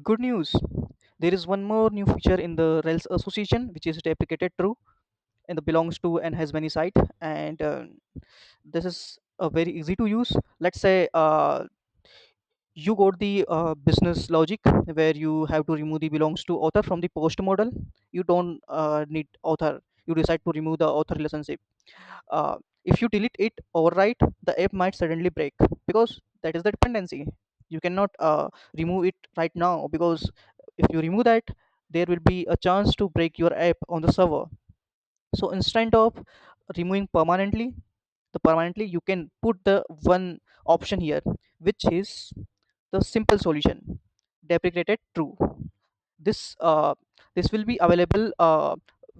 Good news. There is one more new feature in the Rails association, which is deprecated true and belongs to and has many site. And this is very easy to use. Let's say you got the business logic where you have to remove the belongs to author from the post model. You don't need author. You decide to remove the author relationship. If you delete it overwrite, the app might suddenly break because that is the dependency. You cannot remove it right now because if you remove that, there will be a chance to break your app on the server. So instead of removing permanently, you can put the one option here, which is the simple solution: deprecated true. This uh, this will be available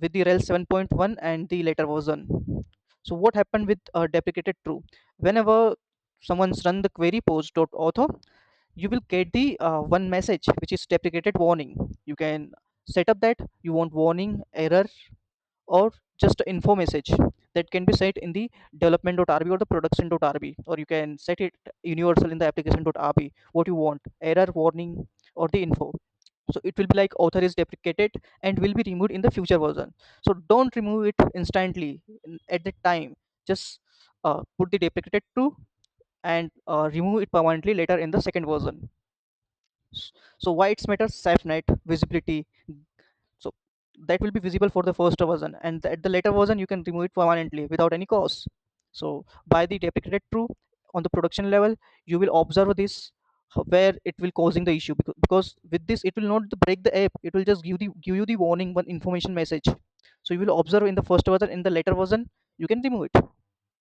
with the Rails 7.1 and the later version. So what happened with deprecated true? Whenever someone's run the query post.author, you will get the one message which is deprecated warning. You can set up that you want warning, error, or just info message that can be set in the development.rb or the production.rb, or you can set it universal in the application.rb what you want: error, warning, or the info. So it will be like author is deprecated and will be removed in the future version. So don't remove it instantly at the time. Just put the deprecated true and remove it permanently later in the second version. So why it's matters: SafeNet visibility. So that will be visible for the first version, and at the later version you can remove it permanently without any cost. So by the deprecated true on the production level, you will observe this where it will causing the issue, because with this it will not break the app, it will just give you the warning one information message. So you will observe in the first version, in the later version you can remove it.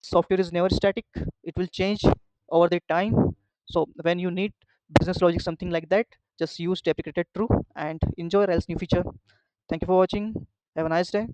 Software is never static, it will change over the time. So when you need business logic something like that, just use deprecated true and enjoy else new feature. Thank you for watching. Have a nice day.